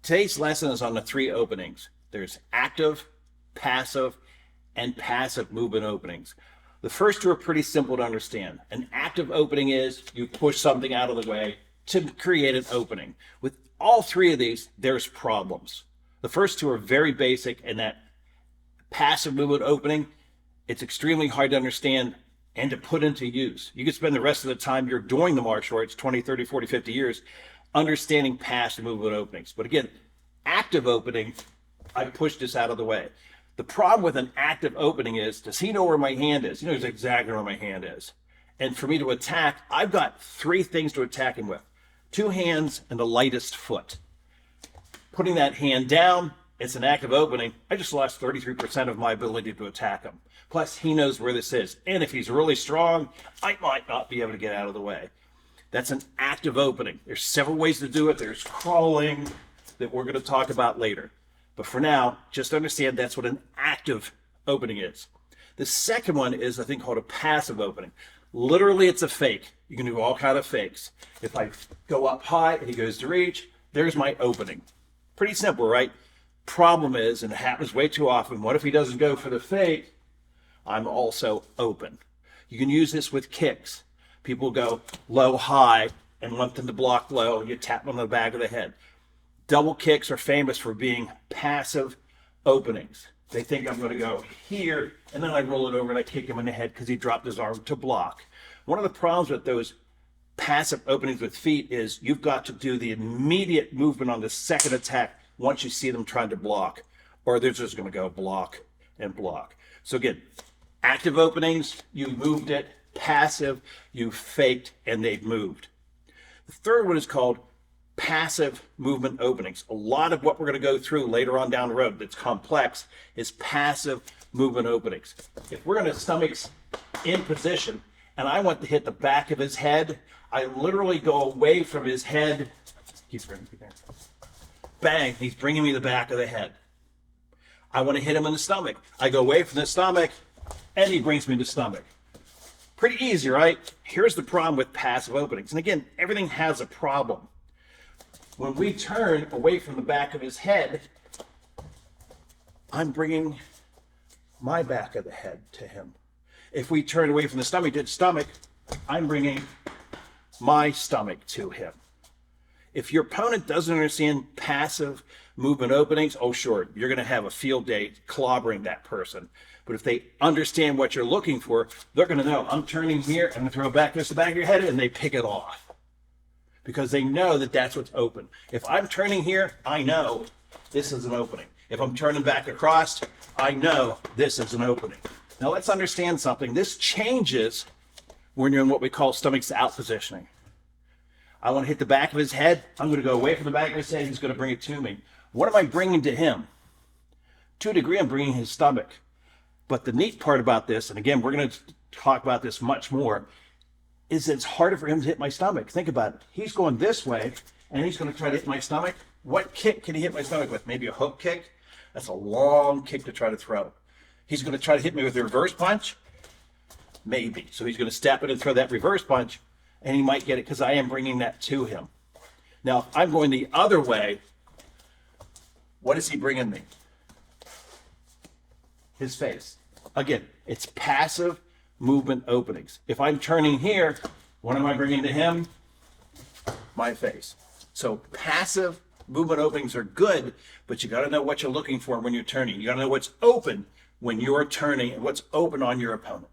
Today's lesson is on the three openings. There's active, passive, and passive movement openings. The first two are pretty simple to understand. An active opening is you push something out of the way to create an opening. With all three of these, there's problems. The first two are very basic, and that passive movement opening, it's extremely hard to understand and to put into use. You could spend the rest of the time you're doing the martial arts, 20, 30, 40, 50 years, understanding passive movement openings. But again, active opening, I push this out of the way. The problem with an active opening is, does he know where my hand is? He knows exactly where my hand is. And for me to attack, I've got three things to attack him with. 2 hands and the lightest foot. Putting that hand down, it's an active opening. I just lost 33% of my ability to attack him. Plus, he knows where this is. And if he's really strong, I might not be able to get out of the way. That's an active opening. There's several ways to do it. There's crawling that we're going to talk about later. But for now, just understand that's what an active opening is. The second one is a thing called a passive opening. Literally, it's a fake. You can do all kinds of fakes. If I go up high and he goes to reach, there's my opening. Pretty simple, right? Problem is, and it happens way too often, what if he doesn't go for the fake? I'm also open. You can use this with kicks. People go low, high, and want them to block low, and you tap them on the back of the head. Double kicks are famous for being passive openings. They think I'm going to go here, and then I roll it over and I kick him in the head because he dropped his arm to block. One of the problems with those passive openings with feet is you've got to do the immediate movement on the second attack once you see them trying to block, or they're just going to go block and block. So again, active openings, you moved it. Passive, you faked and they've moved. The third one is called passive movement openings. A lot of what we're going to go through later on down the road that's complex is passive movement openings. If we're in his stomach's in position and I want to hit the back of his head, I literally go away from his head. He's bringing me there. Bang, he's bringing me the back of the head. I want to hit him in the stomach. I go away from the stomach and he brings me to the stomach. Pretty easy, right? Here's the problem with passive openings. And again, everything has a problem. When we turn away from the back of his head, I'm bringing my back of the head to him. If we turn away from the stomach to the stomach, I'm bringing my stomach to him. If your opponent doesn't understand passive movement openings, oh sure, you're going to have a field day clobbering that person. But if they understand what you're looking for, they're going to know, I'm turning here, I'm going to throw back this to the back of your head, and they pick it off. Because they know that that's what's open. If I'm turning here, I know this is an opening. If I'm turning back across, I know this is an opening. Now let's understand something. This changes when you're in what we call stomachs out positioning. I want to hit the back of his head. I'm going to go away from the back of his head. He's going to bring it to me. What am I bringing to him? To a degree, I'm bringing his stomach. But the neat part about this, and again, we're going to talk about this much more, is it's harder for him to hit my stomach. Think about it. He's going this way, and he's going to try to hit my stomach. What kick can he hit my stomach with? Maybe a hook kick? That's a long kick to try to throw. He's going to try to hit me with a reverse punch? Maybe. So he's going to step in and throw that reverse punch, and he might get it because I am bringing that to him. Now, if I'm going the other way, what is he bringing me? His face. Again, it's passive movement openings. If I'm turning here, what am I bringing to him? My face. So passive movement openings are good, but you got to know what you're looking for when you're turning. You got to know what's open when you're turning and what's open on your opponent.